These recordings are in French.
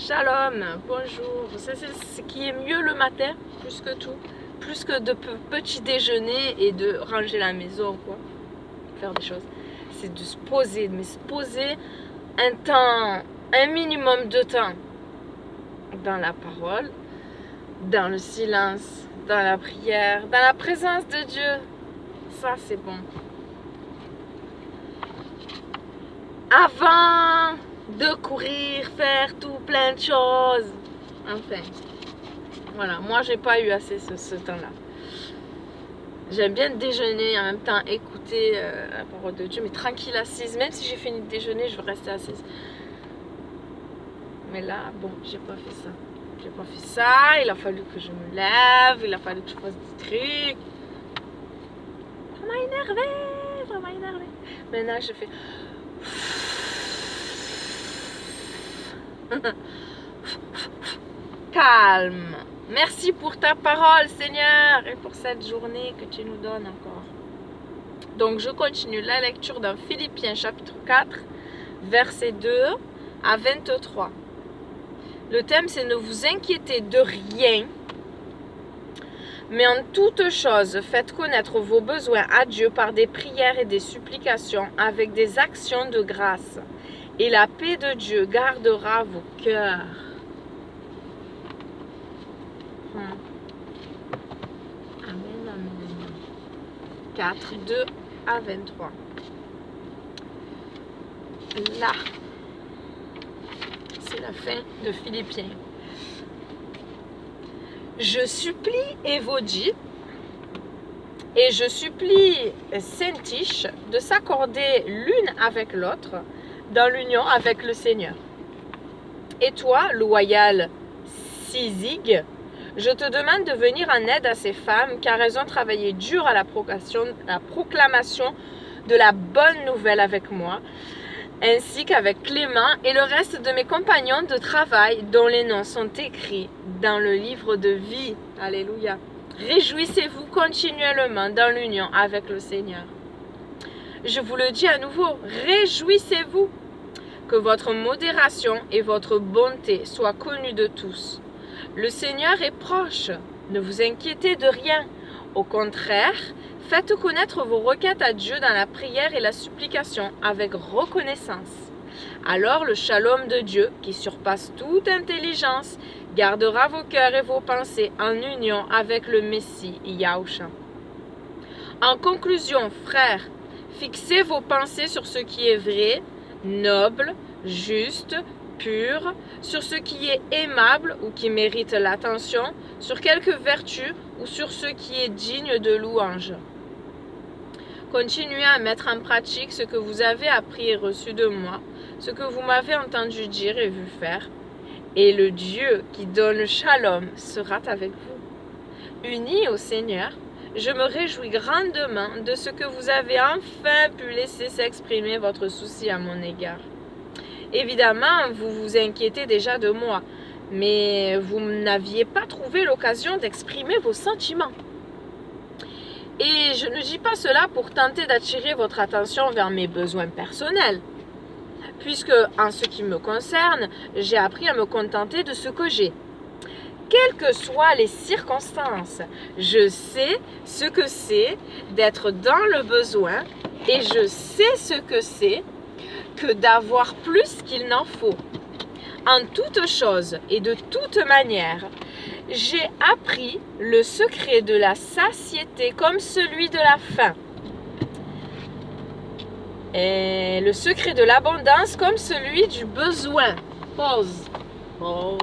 Shalom, bonjour. C'est ce qui est mieux le matin, plus que tout. Plus que de petit déjeuner et de ranger la maison, quoi. Faire des choses. C'est de se poser, mais se poser un minimum de temps dans la parole, dans le silence, dans la prière, dans la présence de Dieu. Ça, c'est bon. Avant de courir, faire tout plein de choses. Enfin, voilà, moi j'ai pas eu assez ce temps-là. J'aime bien déjeuner et en même temps écouter la parole de Dieu, mais tranquille assise. Même si j'ai fini de déjeuner, je veux rester assise. Mais là, bon, j'ai pas fait ça. J'ai pas fait ça, il a fallu que je me lève, il a fallu que je fasse des trucs. Ça m'a énervé. Maintenant, je fais... Calme. Merci pour ta parole, Seigneur, et pour cette journée que tu nous donnes encore. Donc, je continue la lecture dans Philippiens chapitre 4, versets 2 à 23. Le thème, c'est ne vous inquiétez de rien, mais en toute chose, faites connaître vos besoins à Dieu par des prières et des supplications avec des actions de grâce. Et la paix de Dieu gardera vos cœurs. Amen. 4, 2 à 23. Là, c'est la fin de Philippiens. Je supplie Évodie et je supplie Syntyche de s'accorder l'une avec l'autre dans l'union avec le Seigneur. Et toi, loyal Syzygue, je te demande de venir en aide à ces femmes car elles ont travaillé dur à la proclamation de la bonne nouvelle avec moi, ainsi qu'avec Clément et le reste de mes compagnons de travail dont les noms sont écrits dans le livre de vie. Alléluia. Réjouissez-vous continuellement dans l'union avec le Seigneur. Je vous le dis à nouveau, réjouissez-vous. Que votre modération et votre bonté soient connues de tous. Le Seigneur est proche. Ne vous inquiétez de rien. Au contraire, faites connaître vos requêtes à Dieu dans la prière et la supplication avec reconnaissance. Alors le shalom de Dieu, qui surpasse toute intelligence, gardera vos cœurs et vos pensées en union avec le Messie Yahushua. En conclusion, frères, fixez vos pensées sur ce qui est vrai, noble, juste, pur, sur ce qui est aimable ou qui mérite l'attention, sur quelque vertu ou sur ce qui est digne de louange. Continuez à mettre en pratique ce que vous avez appris et reçu de moi, ce que vous m'avez entendu dire et vu faire, et le Dieu qui donne le shalom sera avec vous. Unis au Seigneur, je me réjouis grandement de ce que vous avez enfin pu laisser s'exprimer votre souci à mon égard. Évidemment, vous vous inquiétez déjà de moi, mais vous n'aviez pas trouvé l'occasion d'exprimer vos sentiments. Et je ne dis pas cela pour tenter d'attirer votre attention vers mes besoins personnels, puisque, en ce qui me concerne, j'ai appris à me contenter de ce que j'ai. Quelles que soient les circonstances, je sais ce que c'est d'être dans le besoin et je sais ce que c'est que d'avoir plus qu'il n'en faut. En toute chose et de toute manière, j'ai appris le secret de la satiété comme celui de la faim, et le secret de l'abondance comme celui du besoin. Pause. Donc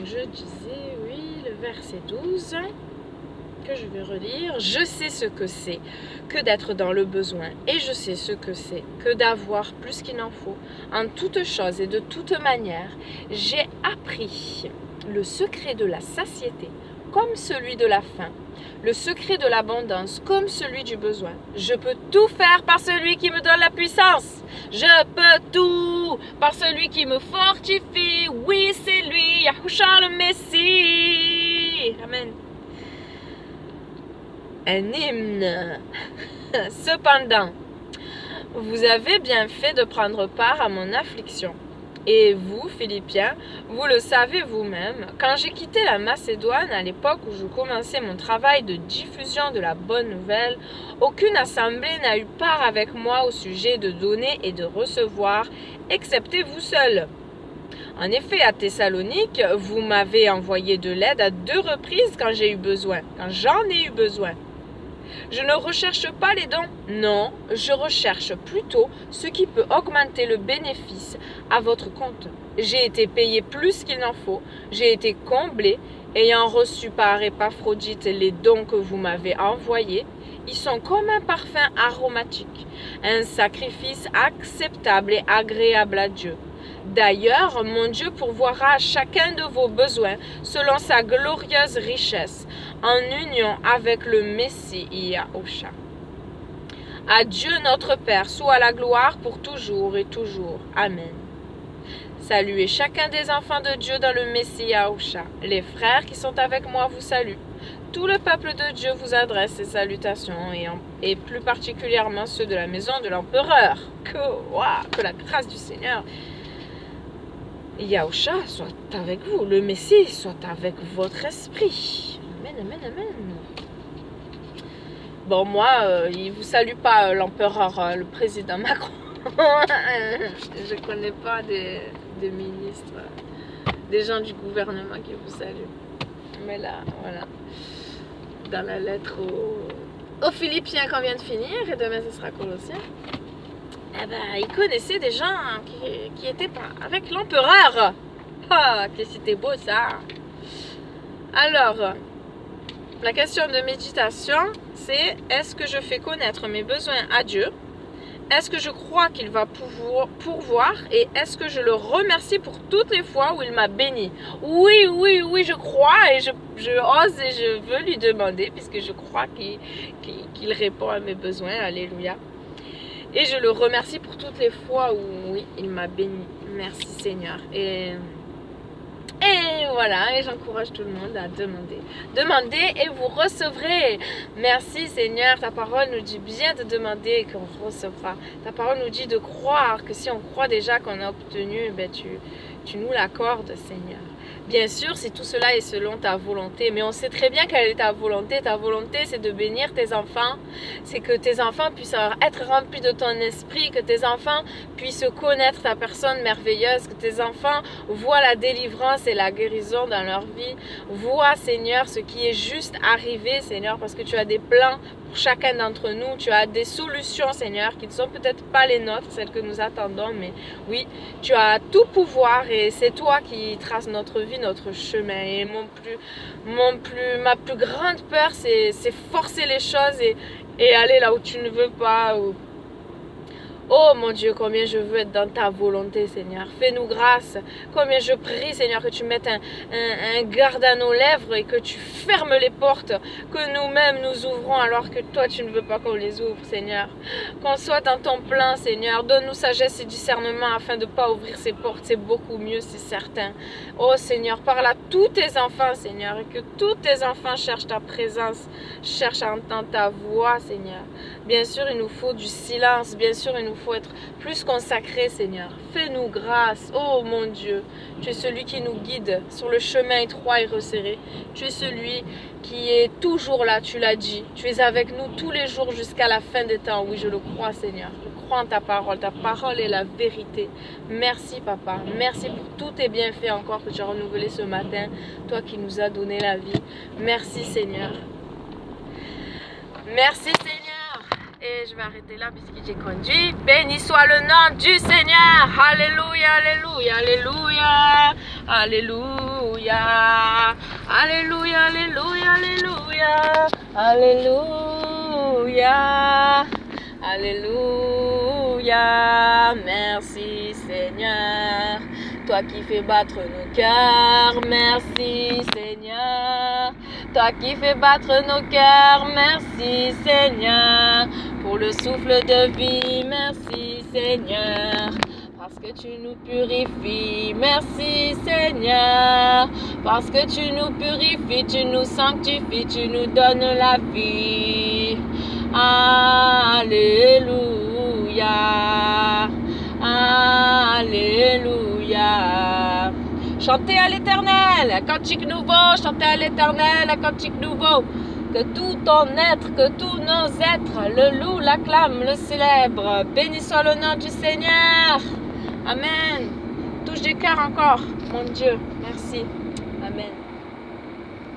je disais, oui, le verset 12, que je vais relire. Je sais ce que c'est que d'être dans le besoin et je sais ce que c'est que d'avoir plus qu'il n'en faut. En toute chose et de toute manière, j'ai appris le secret de la satiété comme celui de la faim, le secret de l'abondance comme celui du besoin. Je peux tout faire par celui qui me donne la puissance. Je peux tout par celui qui me fortifie. Oui, c'est lui, Yahushua le Messie. Amen. Un hymne. Cependant, vous avez bien fait de prendre part à mon affliction. Et vous, Philippiens, vous le savez vous-même, quand j'ai quitté la Macédoine à l'époque où je commençais mon travail de diffusion de la bonne nouvelle, aucune assemblée n'a eu part avec moi au sujet de donner et de recevoir, excepté vous seul. En effet, à Thessalonique, vous m'avez envoyé de l'aide à 2 reprises quand j'en ai eu besoin. Je ne recherche pas les dons, non, je recherche plutôt ce qui peut augmenter le bénéfice à votre compte. J'ai été payé plus qu'il n'en faut, j'ai été comblé, ayant reçu par Épaphrodite les dons que vous m'avez envoyés. Ils sont comme un parfum aromatique, un sacrifice acceptable et agréable à Dieu. D'ailleurs, mon Dieu pourvoira à chacun de vos besoins selon sa glorieuse richesse, en union avec le Messie Yahushua. À Dieu notre Père soit la gloire pour toujours et toujours. Amen. Saluez chacun des enfants de Dieu dans le Messie Yahushua. Les frères qui sont avec moi vous saluent. Tout le peuple de Dieu vous adresse ses salutations et plus particulièrement ceux de la maison de l'empereur. Que la grâce du Seigneur Yahushua soit avec vous, le Messie soit avec votre esprit. Amen, amen, amen. Bon, moi, il ne vous salue pas l'empereur, le président Macron. Je ne connais pas des ministres, des gens du gouvernement qui vous saluent. Mais là, voilà. Dans la lettre aux Philippiens qu'on vient de finir, et demain ce sera Colossiens. Eh ben, il connaissait des gens qui étaient avec l'empereur. Ah, que c'était beau ça. Alors, la question de méditation, c'est est-ce que je fais connaître mes besoins à Dieu? Est-ce que je crois qu'il va pourvoir? Et est-ce que je le remercie pour toutes les fois où il m'a béni? Oui, je crois et je ose et je veux lui demander puisque je crois qu'il répond à mes besoins. Alléluia. Et je le remercie pour toutes les fois où, oui, il m'a béni. Merci Seigneur. Et voilà, et j'encourage tout le monde à demander. Demandez et vous recevrez. Merci Seigneur, ta parole nous dit bien de demander et qu'on recevra. Ta parole nous dit de croire que si on croit déjà qu'on a obtenu, ben tu nous l'accordes Seigneur. Bien sûr, si tout cela est selon ta volonté, mais on sait très bien quelle est ta volonté. Ta volonté, c'est de bénir tes enfants. C'est que tes enfants puissent être remplis de ton esprit, que tes enfants puissent connaître ta personne merveilleuse, que tes enfants voient la délivrance et la guérison dans leur vie. Vois, Seigneur, ce qui est juste arrivé, Seigneur, parce que tu as des plans pour chacun d'entre nous. Tu as des solutions, Seigneur, qui ne sont peut-être pas les nôtres, celles que nous attendons, mais oui, tu as tout pouvoir et c'est toi qui traces notre vie, notre chemin. Et ma plus grande peur, c'est forcer les choses et aller là où tu ne veux pas. Oh mon Dieu, combien je veux être dans ta volonté, Seigneur. Fais-nous grâce. Combien je prie, Seigneur, que tu mettes un garde à nos lèvres et que tu fermes les portes, que nous-mêmes nous ouvrons alors que toi, tu ne veux pas qu'on les ouvre, Seigneur. Qu'on soit dans ton plan, Seigneur. Donne-nous sagesse et discernement afin de ne pas ouvrir ces portes. C'est beaucoup mieux, c'est certain. Oh Seigneur, parle à tous tes enfants, Seigneur, et que tous tes enfants cherchent ta présence, cherchent à entendre ta voix, Seigneur. Bien sûr, il nous faut du silence. Bien sûr, il nous faut être plus consacrés, Seigneur. Fais-nous grâce. Oh mon Dieu, tu es celui qui nous guide sur le chemin étroit et resserré. Tu es celui qui est toujours là, tu l'as dit. Tu es avec nous tous les jours jusqu'à la fin des temps. Oui, je le crois, Seigneur. Je crois en ta parole. Ta parole est la vérité. Merci, Papa. Merci pour tous tes bienfaits encore que tu as renouvelés ce matin. Toi qui nous as donné la vie. Merci, Seigneur. Merci, Seigneur. Et je vais arrêter là puisque j'ai conduit. Béni soit le nom du Seigneur. Alléluia, alléluia, alléluia. Alléluia. Alléluia, alléluia, alléluia. Alléluia. Alléluia. Merci Seigneur. Toi qui fais battre nos cœurs. Merci Seigneur. Toi qui fais battre nos cœurs. Merci Seigneur. Pour le souffle de vie, merci Seigneur, parce que tu nous purifies, merci Seigneur, parce que tu nous purifies, tu nous sanctifies, tu nous donnes la vie. Alléluia, Alléluia, Chantez à l'Éternel, un cantique nouveau, chantez à l'Éternel, un cantique nouveau. Que tout ton être, que tous nos êtres, le loue, l'acclame, le célèbre. Béni soit le nom du Seigneur. Amen. Touche du cœur encore, mon Dieu. Merci. Amen.